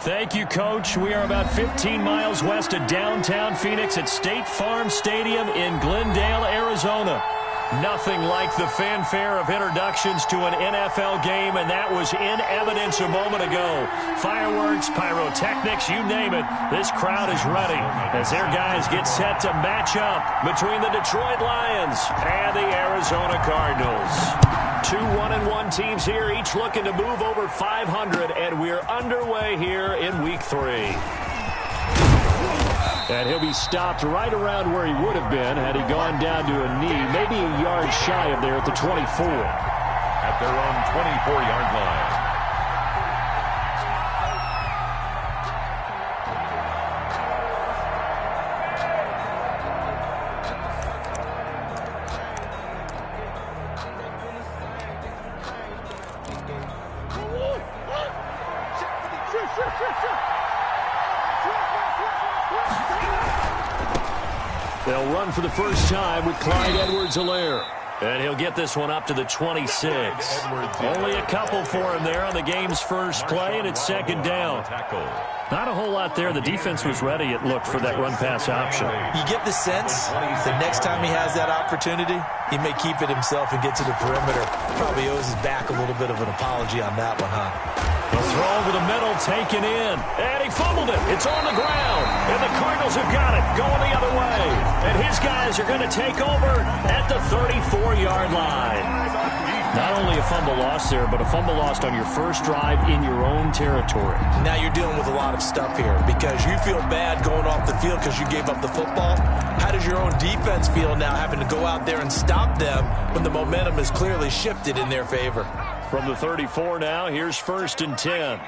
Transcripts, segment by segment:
Thank you, Coach. We are about 15 miles west of downtown Phoenix at State Farm Stadium in Glendale, Arizona. Nothing like the fanfare of introductions to an NFL game, and that was in evidence a moment ago. Fireworks, pyrotechnics, you name it. This crowd is ready as their guys get set to match up between the Detroit Lions and the Arizona Cardinals. Two 1-1 teams here, each looking to move over 500, and we're underway here in Week 3. And he'll be stopped right around where he would have been had he gone down to a knee, maybe a yard shy of there at the 24. At their own 24-yard line. They'll run for the first time with Clyde Edwards-Helaire. And he'll get this one up to the 26. Only a couple for him there on the game's first play, and it's second down. Not a whole lot there. The defense was ready, it looked, for that run-pass option. You get the sense that next time he has that opportunity, he may keep it himself and get to the perimeter. Probably owes his back a little bit of an apology on that one, huh? The throw over the middle, taken in. And he fumbled it. It's on the ground. And the Cardinals have got it, going the other way. And his guys are going to take over at the 34-yard line. Not only a fumble loss there, but a fumble lost on your first drive in your own territory. Now you're dealing with a lot of stuff here because you feel bad going off the field because you gave up the football. How does your own defense feel now having to go out there and stop them when the momentum is clearly shifted in their favor? From the 34 now, here's 1st and 10.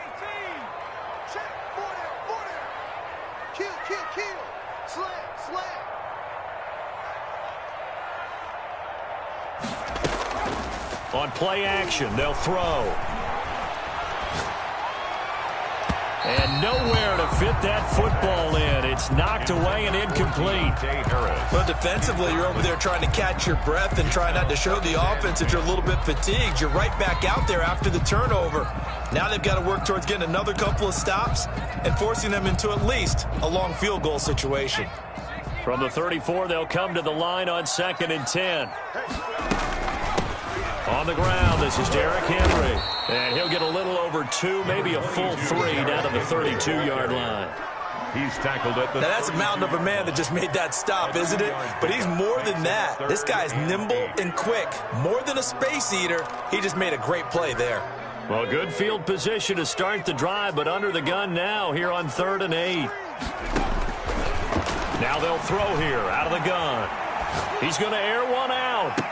On play action, they'll throw. And nowhere to fit that football in. It's knocked away and incomplete. Well, defensively, you're over there trying to catch your breath and try not to show the offense that you're a little bit fatigued. You're right back out there after the turnover. Now they've got to work towards getting another couple of stops and forcing them into at least a long field goal situation. From the 34, they'll come to the line on 2nd and 10. On the ground, this is Derrick Henry. And he'll get a little over 2, maybe a full 3 down to the 32-yard line. He's tackled at the... Now that's a mountain of a man that just made that stop, isn't it? But he's more than that. This guy's nimble and quick. More than a space eater, he just made a great play there. Well, good field position to start the drive, but under the gun now here on 3rd and 8. Now they'll throw here out of the gun. He's going to air one out.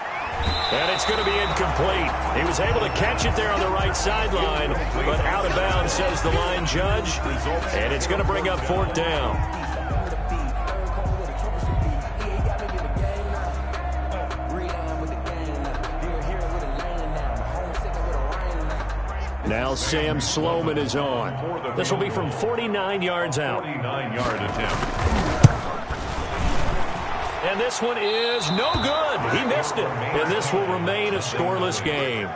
And it's going to be incomplete. He was able to catch it there on the right sideline, but out of bounds, says the line judge. And it's going to bring up 4th down. Now Sam Sloman is on. This will be from 49 yards out. 49-yard attempt. And this one is no good. He missed it. And this will remain a scoreless game.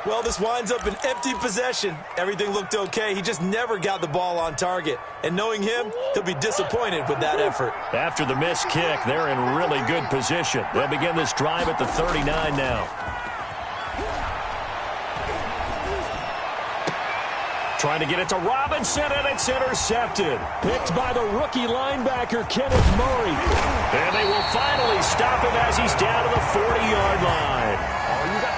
Well, this winds up an empty possession. Everything looked okay. He just never got the ball on target. And knowing him, he'll be disappointed with that effort. After the missed kick, they're in really good position. They'll begin this drive at the 39 now. Trying to get it to Robinson, and it's intercepted. Picked by the rookie linebacker, Kenneth Murray. And they will finally stop him as he's down to the 40-yard line.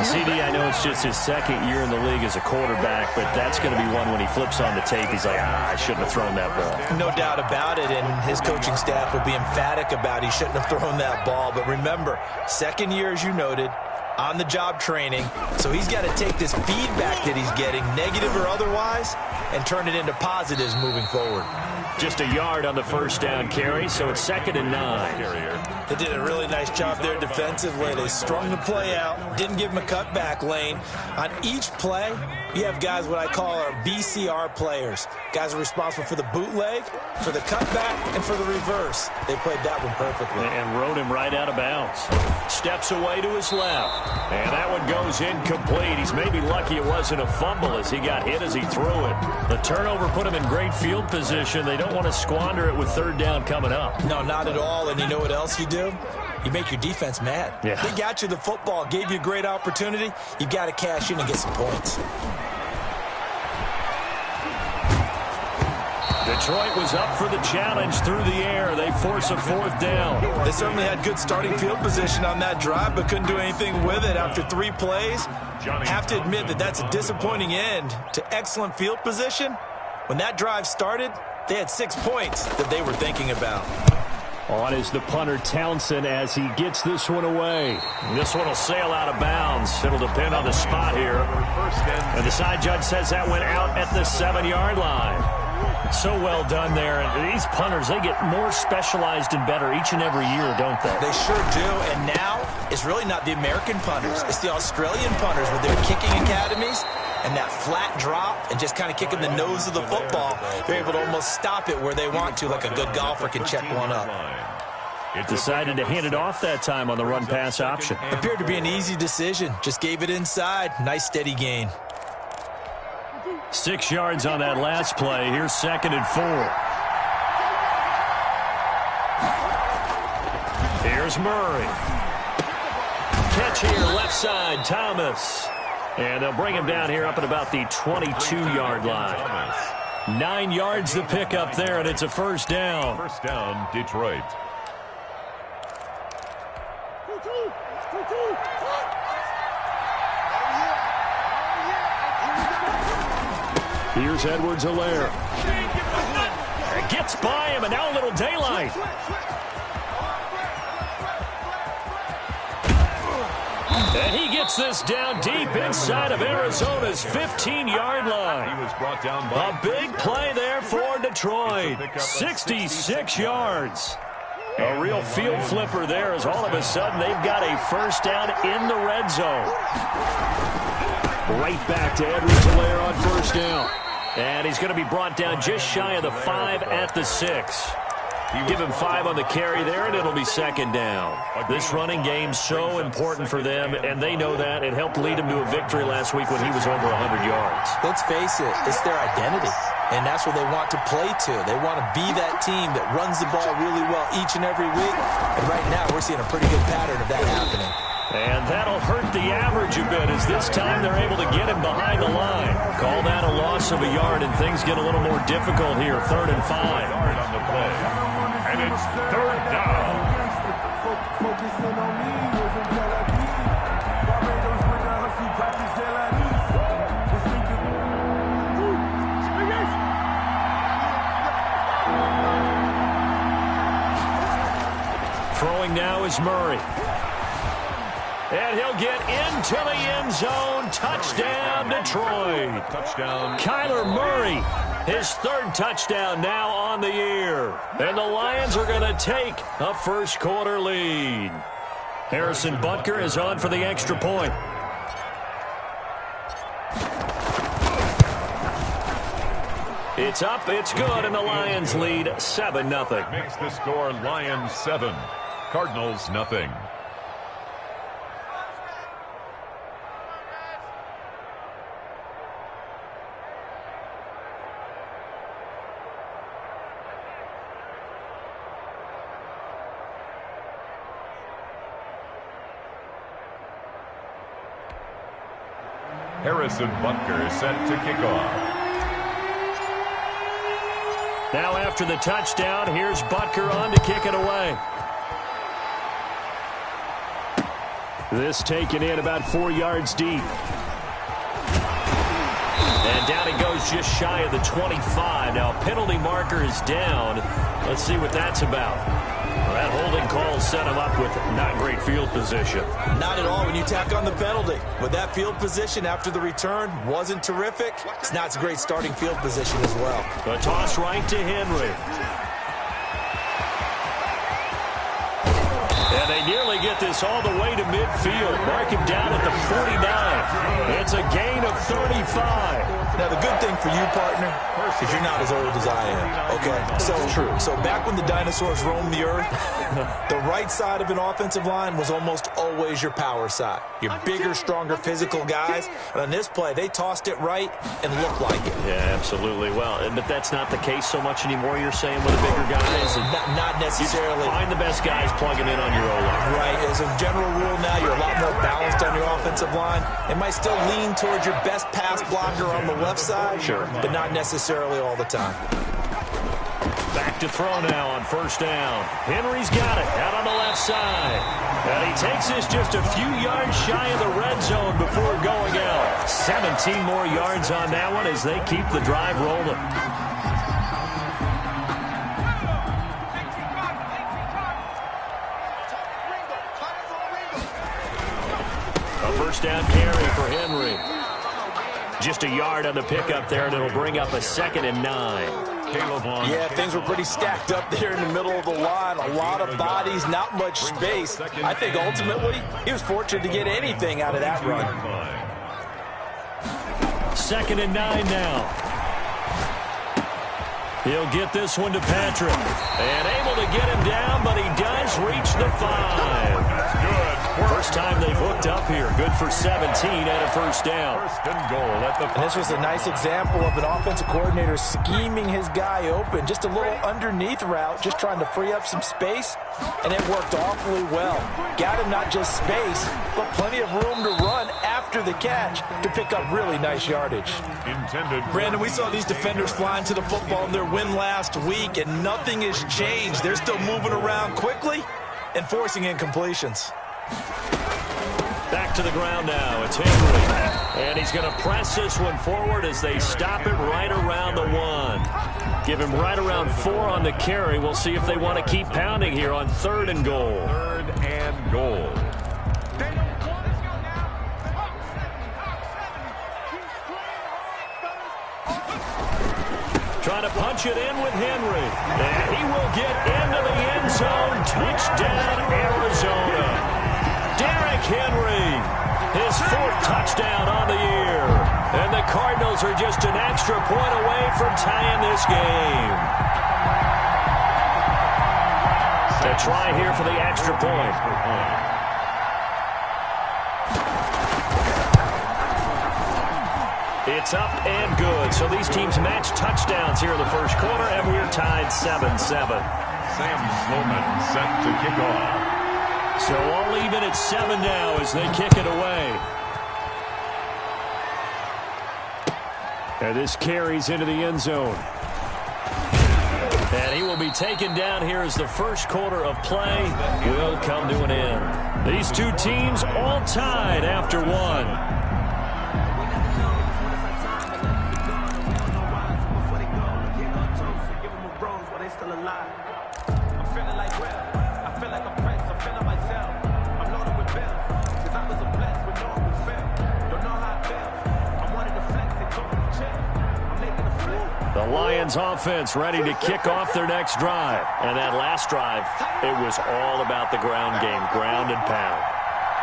CD, I know it's just his 2nd year in the league as a quarterback, but that's going to be one when he flips on the tape, he's like, I shouldn't have thrown that ball. No doubt about it, and his coaching staff will be emphatic about he shouldn't have thrown that ball. But remember, 2nd year, as you noted, on-the-job training, so he's got to take this feedback that he's getting, negative or otherwise, and turn it into positives moving forward. Just a yard on the first down carry, so it's 2nd and 9. They did a really nice job there defensively. They strung the play out, didn't give him a cutback lane. On each play, you have guys what I call our BCR players. Guys are responsible for the bootleg, for the cutback, and for the reverse. They played that one perfectly. And rode him right out of bounds. Steps away to his left. And that one goes incomplete. He's maybe lucky it wasn't a fumble as he got hit as he threw it. The turnover put him in great field position. They don't want to squander it with third down coming up. No, not at all. And you know what else you do? You make your defense mad. Yeah. They got you the football, gave you a great opportunity. You got to cash in and get some points. Detroit was up for the challenge through the air. They force a fourth down. They certainly had good starting field position on that drive, but couldn't do anything with it after 3 plays. Have to admit that that's a disappointing end to excellent field position. When that drive started, they had 6 points that they were thinking about. On is the punter Townsend as he gets this one away. This one will sail out of bounds. It'll depend on the spot here. And the side judge says that went out at the 7-yard line. So well done there. And these punters, they get more specialized and better each and every year, don't they? They sure do. And now it's really not the American punters. It's the Australian punters with their kicking academies and that flat drop and just kind of kicking the nose of the football. They're able to almost stop it where they want to, like a good golfer can check one up. Decided to hand it off that time on the run-pass option. Appeared to be an easy decision. Just gave it inside. Nice steady gain. 6 yards on that last play. Here's 2nd and 4. Here's Murray. Catch here, left side, Thomas. And they'll bring him down here up at about the 22-yard line. 9 yards to pick up there, and it's a first down. First down, Detroit. Here's Edwards-Helaire. Gets by him, and now a little daylight. And he gets this down deep inside of Arizona's 15-yard line. He was brought down by a big play there for Detroit. 66 yards. A real field flipper there as all of a sudden they've got a first down in the red zone. Right back to Edwards-Helaire on first down. And he's going to be brought down just shy of the 5 at the 6. Give him 5 on the carry there, and it'll be 2nd down. This running game's so important for them, and they know that. It helped lead him to a victory last week when he was over 100 yards. Let's face it, it's their identity, and that's what they want to play to. They want to be that team that runs the ball really well each and every week, and right now we're seeing a pretty good pattern of that happening. And that'll hurt the average a bit as this time they're able to get him behind the line. Call that a loss of a yard, and things get a little more difficult here. 3rd and 5. yard on the play. And it's 3rd down. Throwing now is Murray. And he'll get into the end zone. Touchdown, Detroit. Touchdown. Kyler Murray, his 3rd touchdown now on the year. And the Lions are going to take a first-quarter lead. Harrison Butker is on for the extra point. It's up, it's good, and the Lions lead 7-0. Makes the score Lions 7, Cardinals nothing. Harrison Butker is set to kick off. Now after the touchdown, here's Butker on to kick it away. This taken in about 4 yards deep. And down he goes just shy of the 25. Now a penalty marker is down. Let's see what that's about. Well, that holding call set him up with not great field position. Not at all when you tack on the penalty. With that field position after the return wasn't terrific. It's not a great starting field position as well. A toss right to Henry. And they nearly get this all the way to midfield. Mark him down at the 49. It's a gain of 35. Now, the good thing for you, partner, is you're not as old as I am, Okay, so back when the dinosaurs roamed the earth, the right side of an offensive line was almost always your power side. Your bigger, stronger, physical guys. And on this play, they tossed it right and looked like it. Yeah, absolutely. Well, but that's not the case so much anymore, you're saying, with the bigger guys? Not necessarily. You find the best guys plugging in on your O-line. Right. As a general rule now, you're a lot more balanced on your offensive line. It might still lean towards your best pass blocker on the left side, sure, but not necessarily all the time. Back to throw now on first down. Henry's got it out on the left side. And he takes this just a few yards shy of the red zone before going out. 17 more yards on that one as they keep the drive rolling. A first down carry for Henry. Just a yard on the pickup there, and it'll bring up a 2nd and 9. Yeah, things were pretty stacked up there in the middle of the line. A lot of bodies, not much space. I think ultimately he was fortunate to get anything out of that run. 2nd and 9 now. He'll get this one to Patrick. And able to get him down, but he does reach the 5. Good. First time they've hooked up here. Good for 17 and a first down. First and goal at the 5. And this was a nice example of an offensive coordinator scheming his guy open. Just a little underneath route, just trying to free up some space, and it worked awfully well. Got him not just space, but plenty of room to run after the catch to pick up really nice yardage. Intended. Brandon, we saw these defenders flying to the football in their win last week, and nothing has changed. They're still moving around quickly and forcing incompletions. Back to the ground now. It's Henry. And he's going to press this one forward as they stop it right around the 1. Give him right around 4 on the carry. We'll see if they want to keep pounding here on 3rd and goal. 3rd and goal. Trying to punch it in with Henry. And he will get into the end zone. Touchdown, Arizona. Derrick Henry, his 4th touchdown on the year. And the Cardinals are just an extra point away from tying this game. A try here for the extra point. It's up and good. So these teams match touchdowns here in the first quarter, and we're tied 7-7. Sam Sloman set to kick off. So all even at 7 now as they kick it away. And this carries into the end zone. And he will be taken down here as the first quarter of play will come to an end. These two teams all tied after 1. The Lions offense ready to kick off their next drive. And that last drive, it was all about the ground game, ground and pound.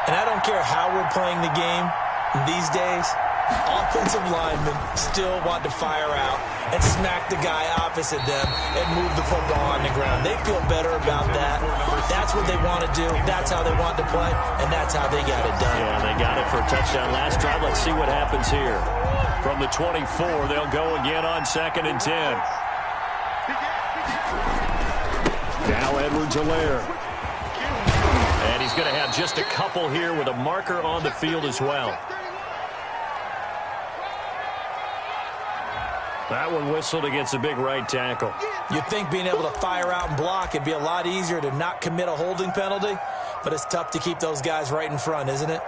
And I don't care how we're playing the game these days, offensive linemen still want to fire out and smack the guy opposite them and move the football on the ground. They feel better about that. That's what they want to do. That's how they want to play, and that's how they got it done. Yeah, they got it for a touchdown last drive. Let's see what happens here. From the 24, they'll go again on 2nd and 10. Now Edwards-Helaire. And he's going to have just a couple here with a marker on the field as well. That one whistled against a big right tackle. You'd think being able to fire out and block it'd be a lot easier to not commit a holding penalty, but it's tough to keep those guys right in front, isn't it?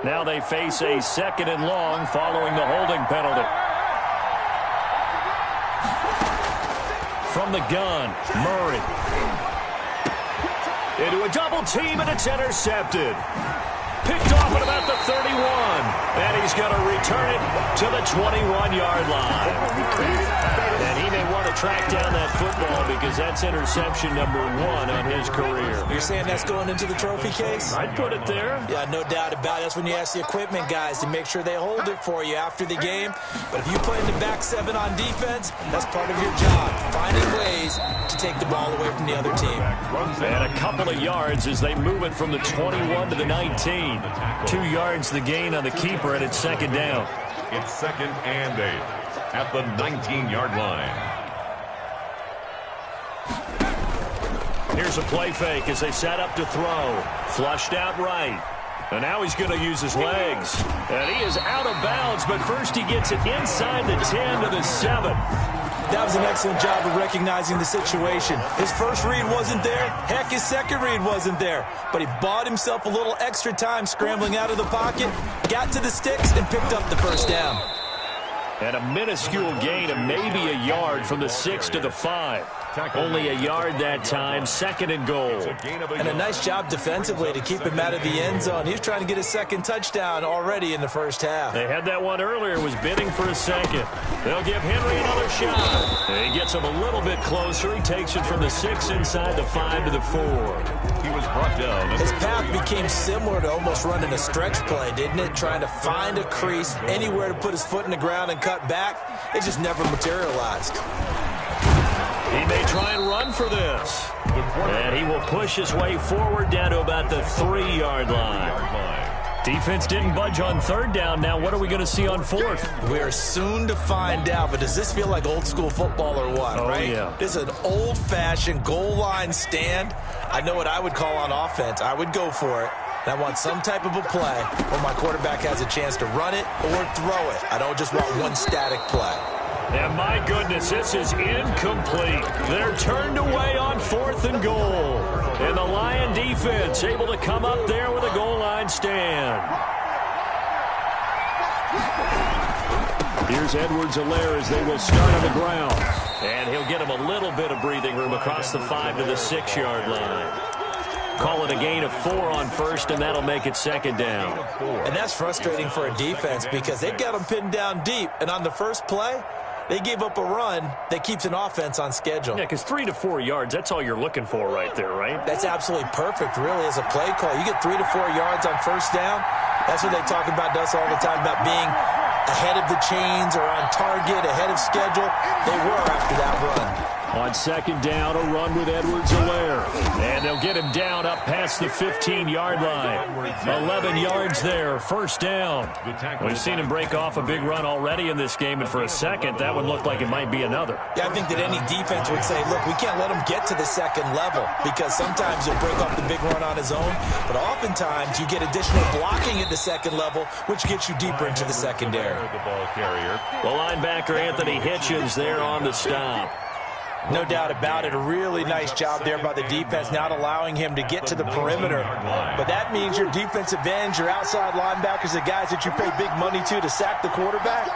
Now they face a 2nd and long following the holding penalty. From the gun, Murray. Into a double team, and it's intercepted. Picked off at about the 31. And he's going to return it to the 21-yard line. And he may want to track down that football because that's interception number 1 on his career. You're saying that's going into the trophy case? I'd put it there. Yeah, no doubt about it. That's when you ask the equipment guys to make sure they hold it for you after the game. But if you play in the back 7 on defense, that's part of your job, finding ways to take the ball away from the other team. And a couple of yards as they move it from the 21 to the 19. 2 yards the gain on the keeper, and it's second down. It's 2nd and 8 at the 19-yard line. Here's a play fake as they set up to throw. Flushed out right. And now he's going to use his legs. And he is out of bounds, but first he gets it inside the 10 to the 7. That was an excellent job of recognizing the situation. His first read wasn't there. Heck, his second read wasn't there. But he bought himself a little extra time scrambling out of the pocket, got to the sticks, and picked up the first down. And a minuscule gain of maybe a yard from the 6 to the 5. Only a yard that time, 2nd and goal. And a nice job defensively to keep him out of the end zone. He was trying to get his second touchdown already in the first half. They had that one earlier, was bidding for a second. They'll give Henry another shot. And he gets him a little bit closer. He takes it from the 6 inside the 5 to the 4. He was brought down. His path became similar to almost running a stretch play, didn't it? Trying to find a crease, anywhere to put his foot in the ground and cut back. It just never materialized. He may try and run for this. And he will push his way forward down to about the 3-yard line. Defense didn't budge on 3rd down. Now what are we going to see on 4th? We are soon to find out, but does this feel like old school football or what, right? Yeah. This is an old-fashioned goal line stand. I know what I would call on offense. I would go for it. And I want some type of a play where my quarterback has a chance to run it or throw it. I don't just want one static play. And my goodness, this is incomplete. They're turned away on 4th and goal. And the Lion defense able to come up there with a goal line stand. Here's Edwards-Helaire as they will start on the ground. And he'll get him a little bit of breathing room across the 5 to the 6-yard line. Call it a gain of 4 on 1st, and that'll make it 2nd down. And that's frustrating for a defense because they've got them pinned down deep. And on the first play, they gave up a run that keeps an offense on schedule. Yeah, because 3 to 4 yards, that's all you're looking for right there, right? That's absolutely perfect, really, as a play call. You get 3 to 4 yards on 1st down. That's what they talk about us all the time, about being ahead of the chains or on target, ahead of schedule. They were after that run. On 2nd down, a run with Edwards-Helaire. And they'll get him down up past the 15-yard line. 11 yards there, 1st down. We've seen him break off a big run already in this game, and for a second, that one looked like it might be another. Yeah, I think that any defense would say, look, we can't let him get to the 2nd level because sometimes he'll break off the big run on his own, but oftentimes you get additional blocking at the 2nd level, which gets you deeper into the secondary. The linebacker, Anthony Hitchens, there on the stop. No doubt about it. A really nice job there by the defense, not allowing him to get to the perimeter. But that means your defensive ends, your outside linebackers, the guys that you pay big money to sack the quarterback,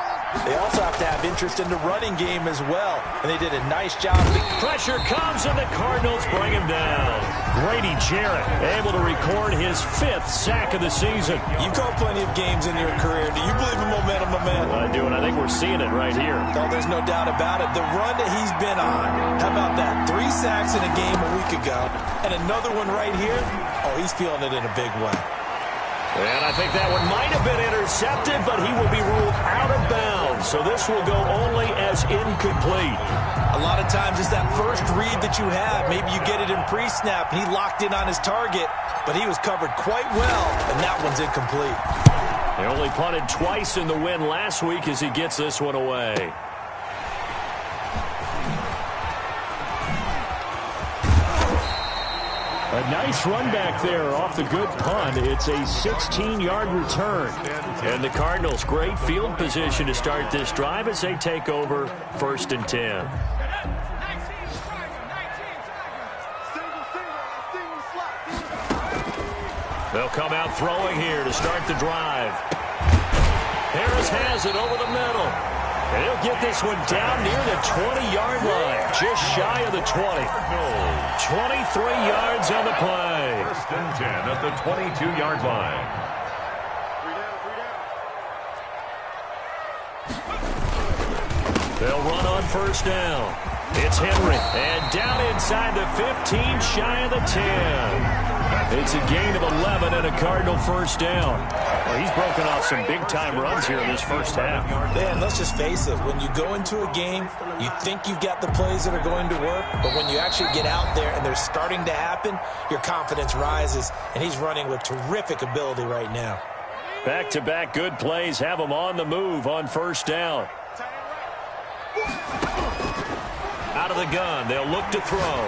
they also have to have interest in the running game as well. And they did a nice job. Pressure comes, and the Cardinals bring him down. Grady Jarrett able to record his 5th sack of the season. You've called plenty of games in your career. Do you believe in momentum, my man? Well, I do, and I think we're seeing it right here. Oh, there's no doubt about it. The run that he's been on, how about that? 3 sacks in a game a week ago, and another one right here. Oh, he's feeling it in a big way. And I think that one might have been intercepted, but he will be ruled out of bounds. So this will go only as incomplete. A lot of times it's that first read that you have. Maybe you get it in pre-snap, and he locked in on his target, but he was covered quite well, and that one's incomplete. He only punted twice in the win last week as he gets this one away. A nice run back there off the good punt. It's a 16-yard return. And the Cardinals, great field position to start this drive as they take over 1st and 10. They'll come out throwing here to start the drive. Harris has it over the middle. And he'll get this one down near the 20-yard line, just shy of the 20. 23 yards on the play. 1st and 10 at the 22-yard line. They'll run on first down. It's Henry, and down inside the 15, shy of the 10. It's a gain of 11 and a Cardinal first down. Well, he's broken off some big-time runs here in this first half. Man, let's just face it. When you go into a game, you think you've got the plays that are going to work, but when you actually get out there and they're starting to happen, your confidence rises, and he's running with terrific ability right now. Back-to-back good plays have him on the move on first down. Out of the gun, they'll look to throw.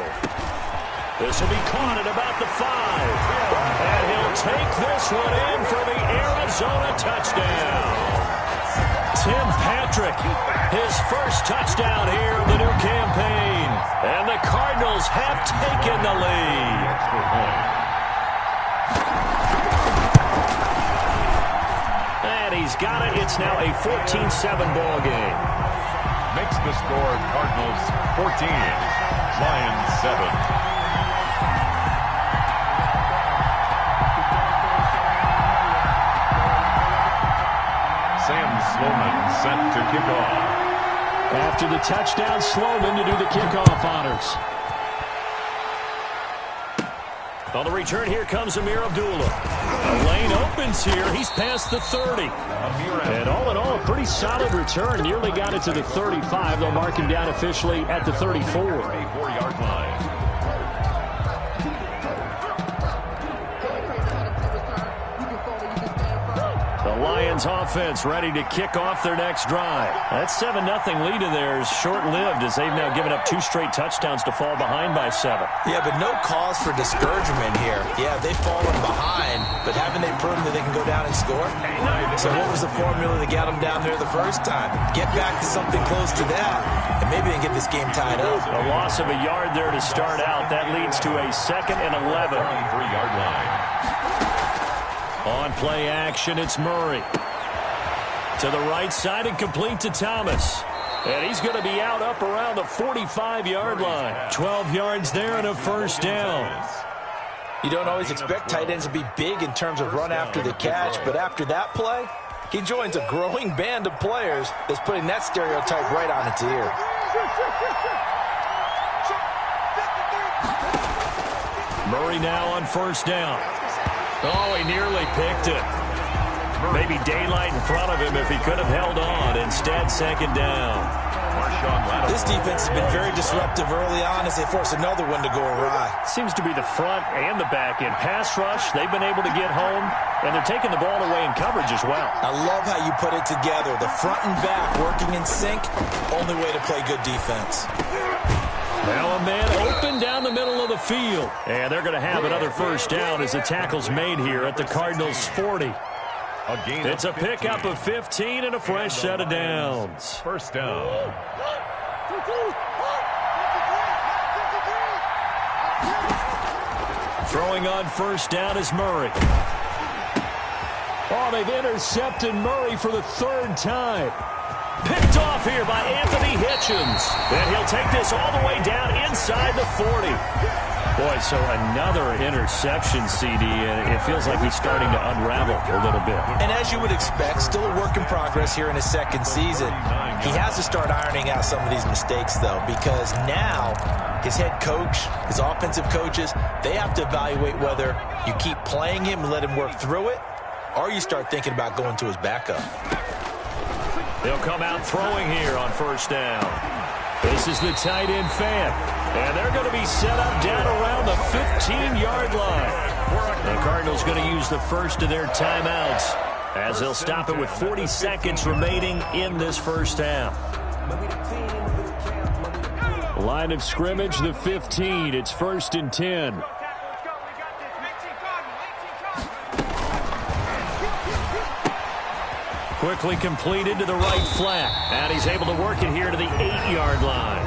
This will be caught at about the 5. And he'll take this one in for the Arizona touchdown. Tim Patrick, his first touchdown here of the new campaign. And the Cardinals have taken the lead. And he's got it. It's now a 14-7 ball game. Makes the score Cardinals 14, Lions 7. Sam Sloman sent to kick off. After the touchdown, Sloman to do the kickoff honors. On the return, here comes Amir Abdullah. A lane opens here. He's past the 30. And all in all, a pretty solid return. Nearly got it to the 35. They'll mark him down officially at the 34. 34-yard line. The Lions offense ready to kick off their next drive. That 7-0 lead of theirs short-lived as they've now given up 2 straight touchdowns to fall behind by 7. Yeah, but no cause for discouragement here. Yeah, they've fallen behind, but haven't they proven that they can go down and score? So what was the formula that got them down there the first time? Get back to something close to that, and maybe they can get this game tied up. A loss of a yard there to start out. That leads to a 2nd and 11. 23-yard line. On play action, it's Murray. To the right side and complete to Thomas. And he's going to be out up around the 45-yard line. 12 yards there and a first down. You don't always expect tight ends to be big in terms of run after the catch, but after that play, he joins a growing band of players that's putting that stereotype right on its ear. Murray now on first down. Oh, he nearly picked it. Maybe daylight in front of him if he could have held on. Instead, 2nd down. This defense has been very disruptive early on as they force another one to go awry. Seems to be the front and the back end. Pass rush, they've been able to get home, and they're taking the ball away in coverage as well. I love how you put it together. The front and back working in sync, only way to play good defense. Now a man open down the middle of the field. And they're going to have another first down as the tackle's made here at the Cardinals' 40. It's a pickup of 15 and a fresh set of downs. First down. Throwing on first down is Murray. Oh, they've intercepted Murray for the 3rd time. Picked off here by Anthony Hitchens. And he'll take this all the way down inside the 40. Boy, so another interception, CD, and it feels like he's starting to unravel a little bit. And as you would expect, still a work in progress here in his 2nd season. He has to start ironing out some of these mistakes, though, because now his head coach, his offensive coaches, they have to evaluate whether you keep playing him and let him work through it, or you start thinking about going to his backup. They'll come out throwing here on first down. This is the tight end fan. And they're going to be set up down around the 15-yard line. The Cardinals going to use the first of their timeouts as they'll stop it with 40 seconds remaining in this first half. Line of scrimmage, the 15. It's 1st and 10. Quickly completed to the right flat. And he's able to work it here to the 8-yard line.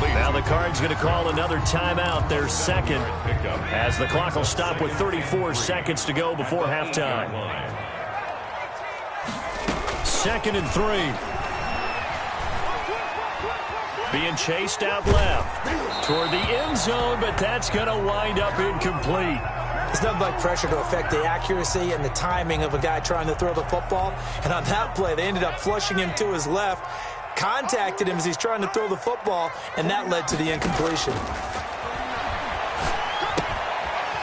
Now the Cards going to call another timeout, their 2nd, as the clock will stop with 34 seconds to go before halftime. 2nd and 3. Being chased out left toward the end zone, but that's going to wind up incomplete. It's nothing like pressure to affect the accuracy and the timing of a guy trying to throw the football. And on that play, they ended up flushing him to his left. contacted him as he's trying to throw the football, and that led to the incompletion.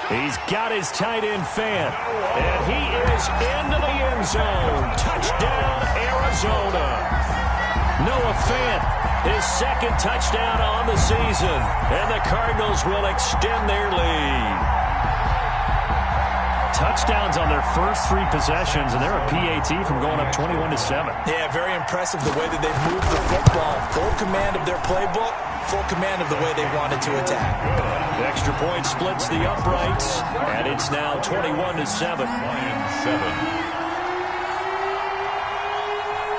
He's got his tight end fan, and he is into the end zone. Touchdown, Arizona. Noah Fant, his second touchdown on the season, and the Cardinals will extend their lead. Touchdowns on their first 3 possessions, and they're a PAT from going up 21-7. Yeah, very impressive the way that they've moved the football. Full command of their playbook, full command of the way they wanted to attack. The extra point splits the uprights, and it's now 21-7. Lions 7.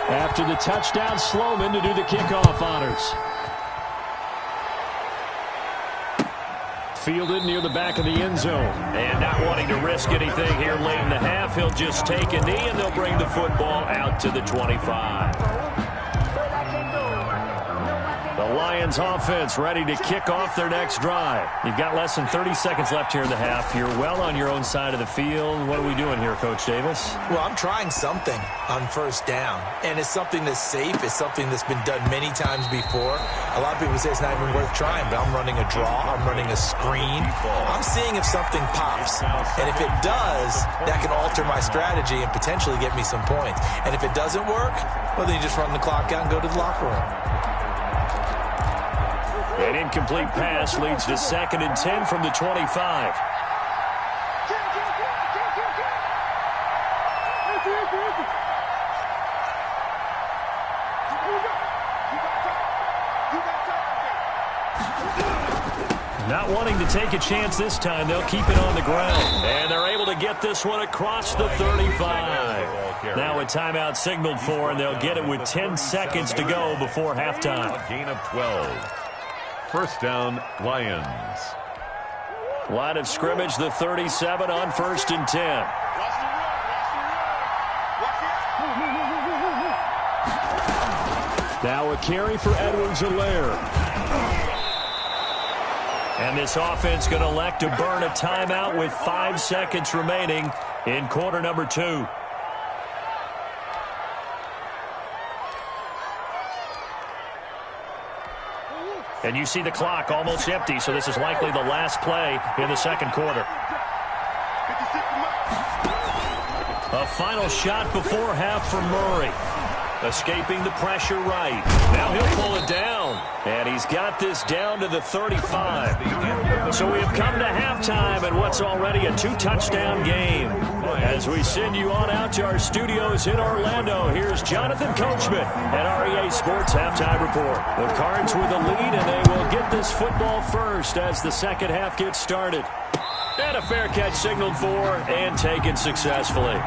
After the touchdown, Sloman to do the kickoff honors. Fielded near the back of the end zone. And not wanting to risk anything here late in the half, he'll just take a knee, and they'll bring the football out to the 25. The Lions offense ready to kick off their next drive. You've got less than 30 seconds left here in the half. You're well on your own side of the field. What are we doing here, Coach Davis? Well, I'm trying something on first down, and it's something that's safe. It's something that's been done many times before. A lot of people say it's not even worth trying, but I'm running a draw. I'm running a screen. I'm seeing if something pops, and if it does, that can alter my strategy and potentially get me some points. And if it doesn't work, well, then you just run the clock out and go to the locker room. An incomplete pass leads to 2nd and 10 from the 25. Not wanting to take a chance this time, they'll keep it on the ground. And they're able to get this one across the 35. Now a timeout signaled for, and they'll get it with 10 seconds to go before halftime. A gain of 12. First down, Lions. Line of scrimmage, the 37 on 1st and 10. Now a carry for Edwards-Helaire. And this offense going to elect to burn a timeout with 5 seconds remaining in quarter number 2. And you see the clock almost empty, so this is likely the last play in the second quarter. A final shot before half for Murray. Escaping the pressure right. Now he'll pull it down. And he's got this down to the 35. So we have come to halftime in what's already a 2-touchdown game. As we send you on out to our studios in Orlando, here's Jonathan Coachman at REA Sports Halftime Report. The Cards with a lead, and they will get this football first as the second half gets started. And a fair catch signaled for and taken successfully.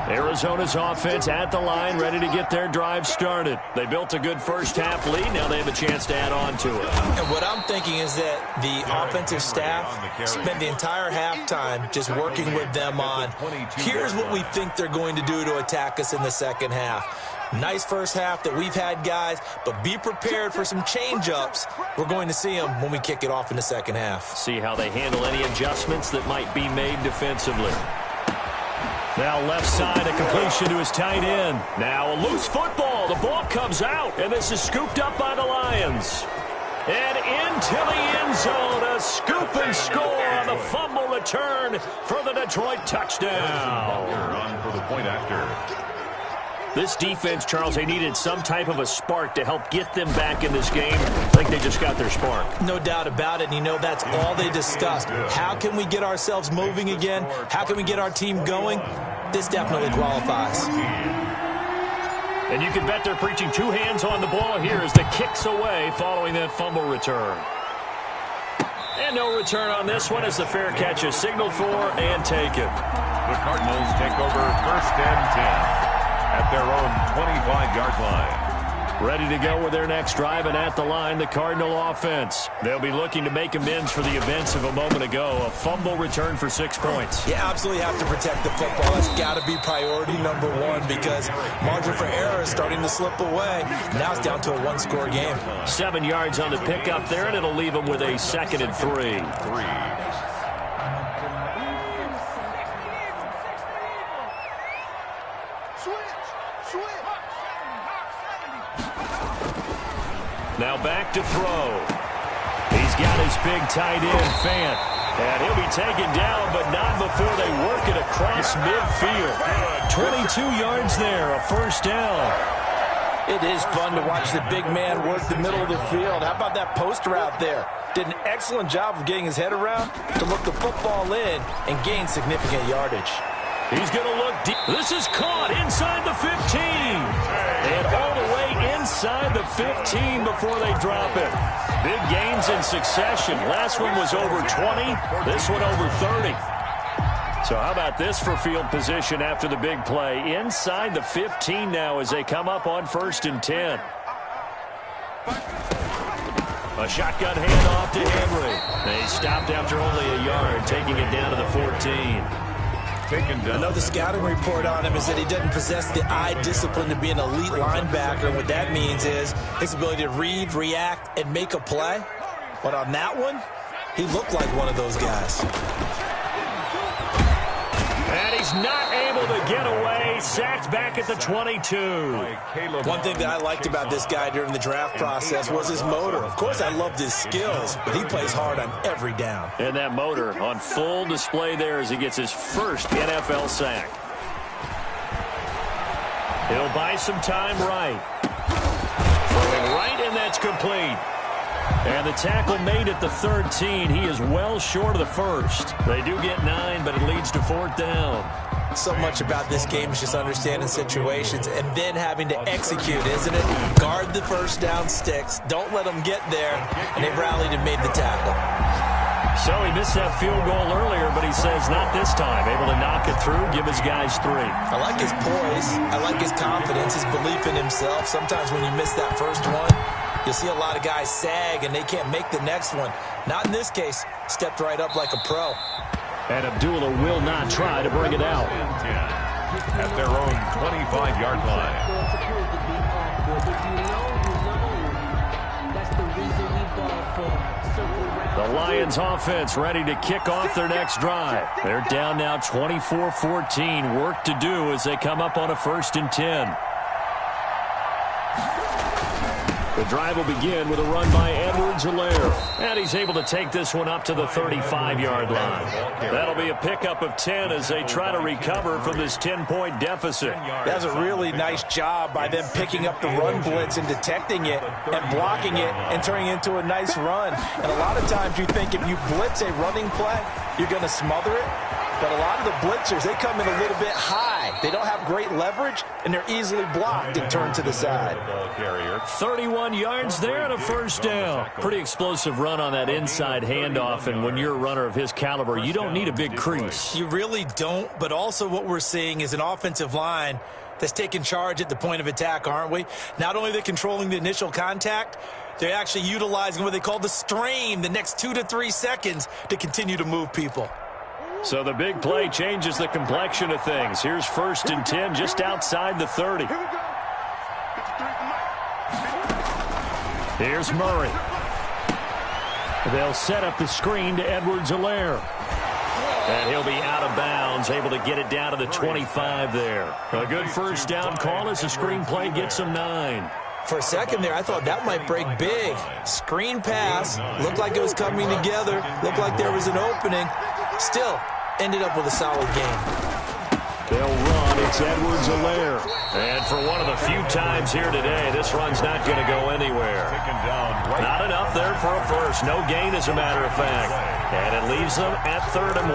Arizona's offense at the line, ready to get their drive started. They built a good first half lead. Now they have a chance to add on to it. And what I'm thinking is that the offensive staff spent the entire halftime just working with them on, here's what we think they're going to do to attack us in the second half. Nice first half that we've had, guys, but be prepared for some change-ups. We're going to see them when we kick it off in the second half. See how they handle any adjustments that might be made defensively. Now left side, a completion to his tight end. Now a loose football. The ball comes out, and this is scooped up by the Lions. And into the end zone, a scoop and score on the fumble return for the Detroit touchdown. On for the point after. This defense, Charles, they needed some type of a spark to help get them back in this game. I think they just got their spark. No doubt about it, and you know that's all they discussed. How can we get ourselves moving again? How can we get our team going? This definitely qualifies. And you can bet they're preaching 2 hands on the ball here as the kick's away following that fumble return. And no return on this one as the fair catch is signaled for and taken. The Cardinals take over 1st and 10. At their own 25-yard line. Ready to go with their next drive, and at the line, the Cardinal offense. They'll be looking to make amends for the events of a moment ago. A fumble return for 6 points. You absolutely have to protect the football. That's got to be priority number 1 because margin for error is starting to slip away. Now it's down to a 1-score game. 7 yards on the pickup there, and it'll leave them with a 2nd and 3. Now back to throw. He's got his big tight end, Fant. And he'll be taken down, but not before they work it across midfield. 22 yards there, a first down. It is fun to watch the big man work the middle of the field. How about that post route there? Did an excellent job of getting his head around to look the football in and gain significant yardage. He's going to look deep. This is caught inside the 15. And all the way inside the 15 before they drop it. Big gains in succession. Last one was over 20. This one over 30. So how about this for field position after the big play? Inside the 15 now as they come up on 1st and 10. A shotgun handoff to Henry. They stopped after only a yard, taking it down to the 14. Another scouting report on him is that he doesn't possess the eye discipline to be an elite linebacker. What that means is his ability to read, react, and make a play. But on that one, he looked like one of those guys. And he's not able to get away. Sacked back at the 22. One thing that I liked about this guy during the draft process was his motor. Of course, I loved his skills, but he plays hard on every down. And that motor on full display there as he gets his first NFL sack. He'll buy some time right. Throwing right, and that's complete. And the tackle made at the 13. He is well short of the first. They do get 9, but it leads to 4th down. So much about this game is just understanding situations and then having to execute, isn't it? Guard the first down sticks. Don't let them get there. And they rallied and made the tackle. So he missed that field goal earlier, but he says not this time. Able to knock it through, give his guys 3. I like his poise. I like his confidence, his belief in himself. Sometimes when you miss that first one, you'll see a lot of guys sag and they can't make the next one. Not in this case. Stepped right up like a pro. And Abdullah will not try to bring it out. At their own 25-yard line. The Lions offense ready to kick off their next drive. They're down now 24-14. Work to do as they come up on a 1st and 10. The drive will begin with a run by Edwards-Helaire. And he's able to take this one up to the 35-yard line. That'll be a pickup of 10 as they try to recover from this 10-point deficit. That's a really nice job by them picking up the run blitz and detecting it and blocking it and turning it into a nice run. And a lot of times you think if you blitz a running play, you're going to smother it. But a lot of the blitzers, they come in a little bit high. They don't have great leverage, and they're easily blocked and turned to the side. 31 yards there and a first down. Pretty explosive run on that inside handoff, and when you're a runner of his caliber, you don't need a big crease. You really don't, but also what we're seeing is an offensive line that's taking charge at the point of attack, aren't we? Not only are they controlling the initial contact, they're actually utilizing what they call the strain, the next 2 to 3 seconds to continue to move people. So the big play changes the complexion of things. Here's 1st and 10 just outside the 30. Here's Murray. They'll set up the screen to Edwards-Helaire. And he'll be out of bounds, able to get it down to the 25 there. A good first down call as the screen play gets him 9. For a second there, I thought that might break big. Screen pass. Looked like it was coming together. Looked like there was an opening. Still, ended up with a solid game. They'll run. It's Edwards-Helaire. And for one of the few times here today, this run's not going to go anywhere. Not enough there for a first. No gain, as a matter of fact. And it leaves them at 3rd and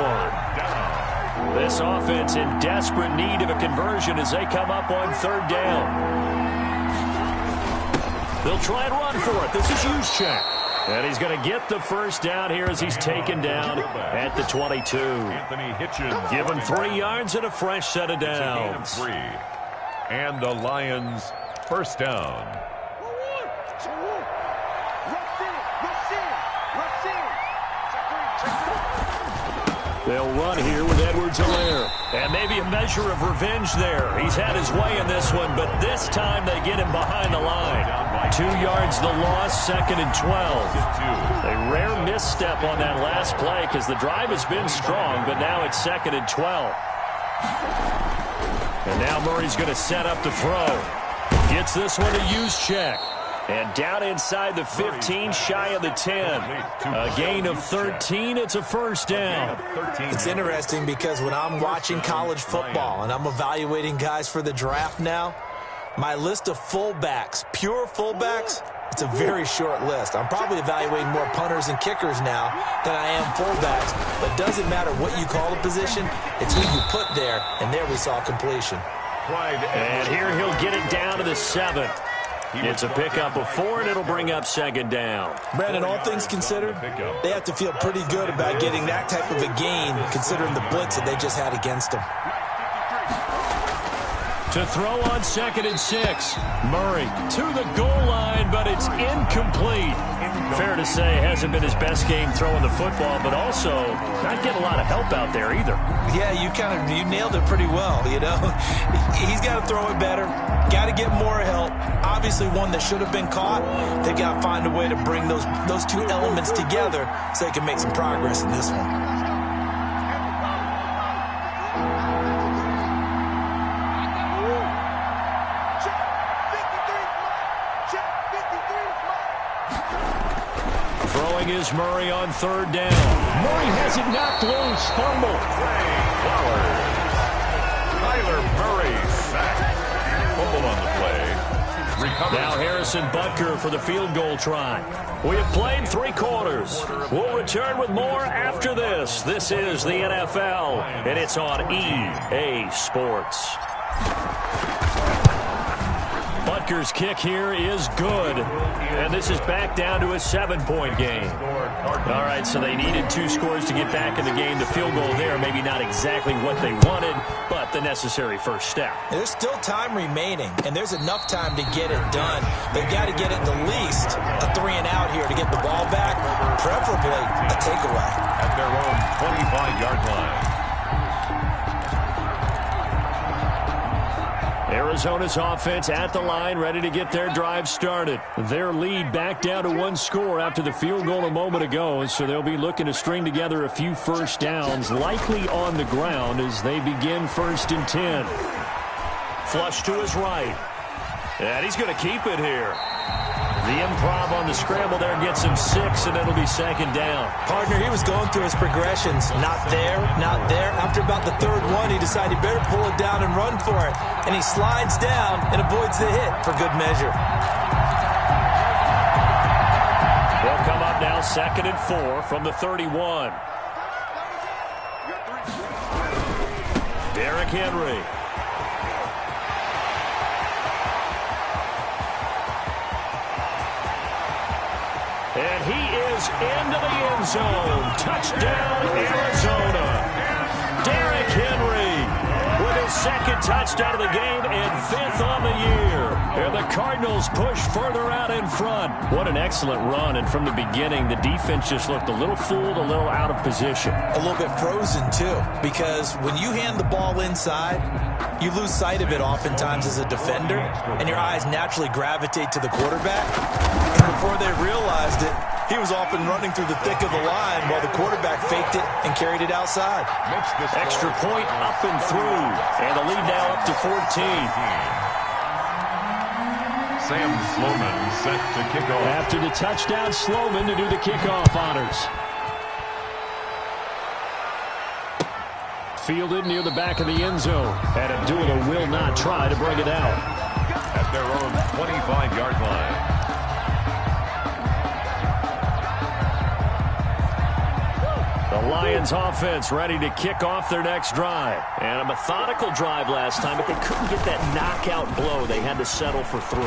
1. This offense in desperate need of a conversion as they come up on 3rd down. They'll try and run for it. This is Juszczyk. And he's going to get the first down here as he's taken down at the 22. Give him 3 yards and a fresh set of downs. And the Lions first down. They'll run here with Edwards-Helaire. And maybe a measure of revenge there. He's had his way in this one, but this time they get him behind the line. 2 yards the loss, 2nd and 12. A rare misstep on that last play because the drive has been strong, but now it's 2nd and 12. And now Murray's going to set up to throw. Gets this one to Juszczyk. And down inside the 15, shy of the 10. A gain of 13. It's a first down. It's interesting because when I'm watching college football and I'm evaluating guys for the draft now, my list of fullbacks, pure fullbacks, it's a very short list. I'm probably evaluating more punters and kickers now than I am fullbacks. But it doesn't matter what you call a position. It's who you put there. And there we saw completion. And here he'll get it down to the 7. It's a pickup of 4, and it'll bring up second down. Brandon, all things considered, they have to feel pretty good about getting that type of a gain, considering the blitz that they just had against them. To throw on 2nd and 6. Murray to the goal line, but it's incomplete. Fair to say, hasn't been his best game throwing the football, but also not getting a lot of help out there either. Yeah, you nailed it pretty well, you know. He's got to throw it better. Got to get more help. Obviously one that should have been caught. They've got to find a way to bring those two elements together so they can make some progress in this one. Throwing is Murray on 3rd down. Murray has it knocked loose. Fumble. Kyler Murray sacked. Fumble on the play. Recovered. Now Harrison Butker for the field goal try. We have played 3 quarters. We'll return with more after this. This is the NFL, and it's on EA Sports. Butker's kick here is good, and this is back down to a 7-point game. All right, so they needed 2 scores to get back in the game. The field goal there, maybe not exactly what they wanted, but the necessary first step. There's still time remaining, and there's enough time to get it done. They've got to get it the least a 3-and-out here to get the ball back, preferably a takeaway. At their own 25-yard line. Arizona's offense at the line, ready to get their drive started. Their lead back down to 1 score after the field goal a moment ago, so they'll be looking to string together a few first downs, likely on the ground as they begin 1st and 10. Flush to his right. And he's going to keep it here. The improv on the scramble there gets him 6, and it'll be 2nd down. Partner, he was going through his progressions. Not there, not there. After about the 3rd one, he decided he better pull it down and run for it. And he slides down and avoids the hit for good measure. They'll come up now 2nd and 4 from the 31. Derrick Henry. And he is into the end zone. Touchdown, Arizona. Derrick Henry with his 2nd touchdown of the game and 5th on the year. And the Cardinals push further out in front. What an excellent run. And from the beginning, the defense just looked a little fooled, a little out of position. A little bit frozen, too, because when you hand the ball inside, you lose sight of it oftentimes as a defender, and your eyes naturally gravitate to the quarterback. And before they realized it, he was off and running through the thick of the line while the quarterback faked it and carried it outside. Extra point up and through, and the lead now up to 14. Sam Sloman set to kick off. After the touchdown, Sloman to do the kickoff honors. Fielded near the back of the end zone. And Abdullah will not try to bring it out. At their own 25-yard line. The Lions offense ready to kick off their next drive. And a methodical drive last time, but they couldn't get that knockout blow. They had to settle for 3.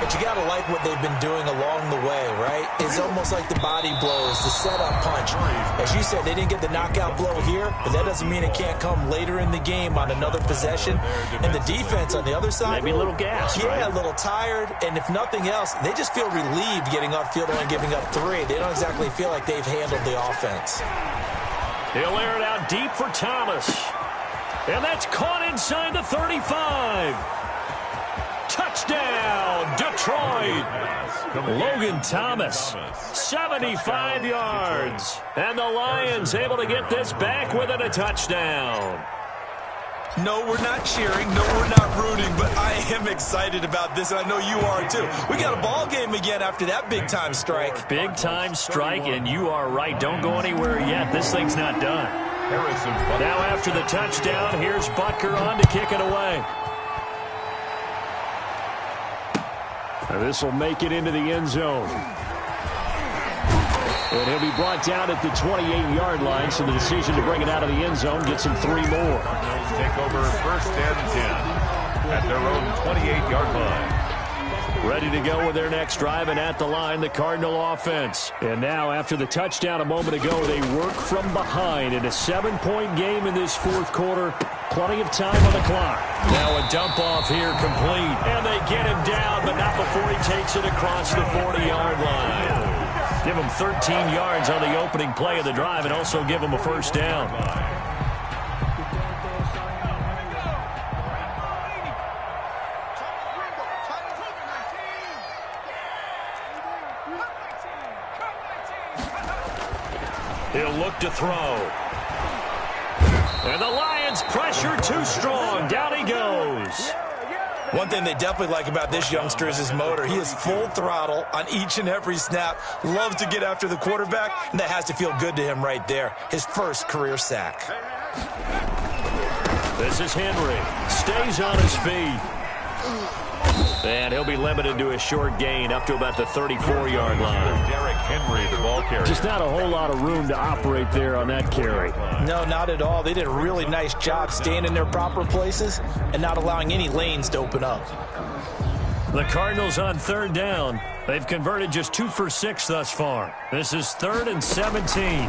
But you got to like what they've been doing along the way, right? It's almost like the body blows, the setup punch. As you said, they didn't get the knockout blow here, but that doesn't mean it can't come later in the game on another possession. And the defense on the other side, maybe a little gas, yeah, right? A little tired. And if nothing else, they just feel relieved getting off field and giving up 3. They don't exactly feel like they've handled the offense. He'll air it out deep for Thomas. And that's caught inside the 35. Touchdown, Detroit. Logan Thomas, 75 yards. And the Lions able to get this back within a touchdown. No, we're not cheering. No, we're not rooting. But I am excited about this, and I know you are too. We got a ball game again after that big-time strike. Big-time strike, and you are right. Don't go anywhere yet. This thing's not done. Now after the touchdown, here's Butker on to kick it away. This will make it into the end zone. And he'll be brought down at the 28-yard line, so the decision to bring it out of the end zone gets him 3 more. Cardinals take over first and 10 at their own 28-yard line. Ready to go with their next drive, and at the line, the Cardinal offense. And now, after the touchdown a moment ago, they work from behind in a 7-point game in this fourth quarter. Plenty of time on the clock. Now a dump off here complete. And they get him down, but not before he takes it across the 40-yard line. Give him 13 yards on the opening play of the drive and also give him a first down. He'll look to throw. And the Lions pressure too strong. Down he goes. One thing they definitely like about this youngster is his motor. He is full throttle on each and every snap. Loves to get after the quarterback, and that has to feel good to him right there. His first career sack. This is Henry. Stays on his feet. And he'll be limited to a short gain up to about the 34-yard line. Derrick Henry, the ball carrier. Just not a whole lot of room to operate there on that carry. No, not at all. They did a really nice job staying in their proper places and not allowing any lanes to open up. The Cardinals on third down. They've converted just 2 for 6 thus far. This is 3rd and 17.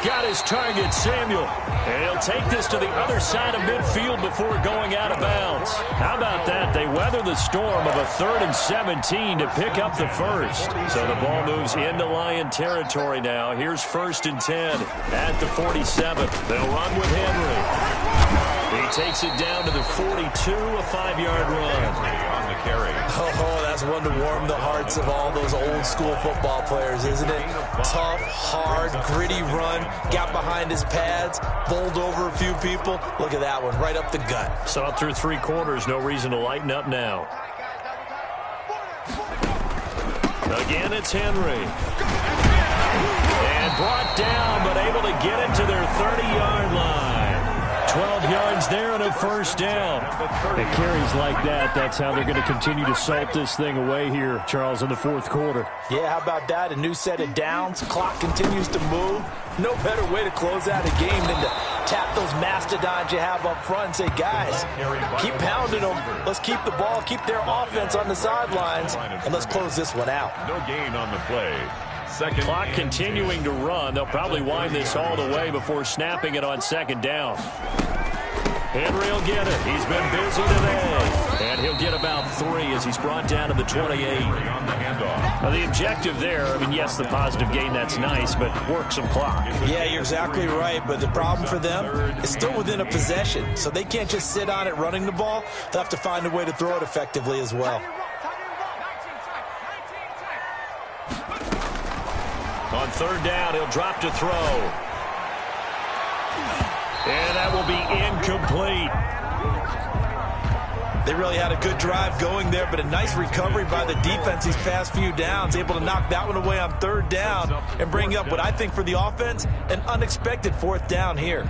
Got his target, Samuel. And he'll take this to the other side of midfield before going out of bounds. How about that? They weather the storm of a 3rd and 17 to pick up the first. So the ball moves into Lion territory now. Here's 1st and 10 at the 47. They'll run with Henry. He takes it down to the 42, a 5-yard run. On the carry. Oh, that's one to warm the hearts of all those old school football players, isn't it? Tough, hard, gritty run. Got behind his pads, bowled over a few people. Look at that one, right up the gut. So through 3 quarters, no reason to lighten up now. Again, it's Henry. And brought down, but able to get it to their 30-yard line. 12 yards there and a first down. It carries like that. That's how they're going to continue to salt this thing away here, Charles, in the fourth quarter. Yeah, how about that? A new set of downs. Clock continues to move. No better way to close out a game than to tap those mastodons you have up front and say, guys, keep pounding them. Let's keep the ball, keep their offense on the sidelines, and let's close this one out. No gain on the play. Second clock continuing to run. They'll probably wind this all the way before snapping it on 2nd down. Henry will get it. He's been busy today. And he'll get about 3 as he's brought down to the 28. Now, the objective there, I mean, yes, the positive gain, that's nice, but work some clock. Yeah, you're exactly right, but the problem for them is still within a possession, so they can't just sit on it running the ball. They'll have to find a way to throw it effectively as well. On 3rd down, he'll drop to throw. And that will be incomplete. They really had a good drive going there, but a nice recovery by the defense these past few downs, able to knock that one away on 3rd down and bring up what I think for the offense, an unexpected 4th down here.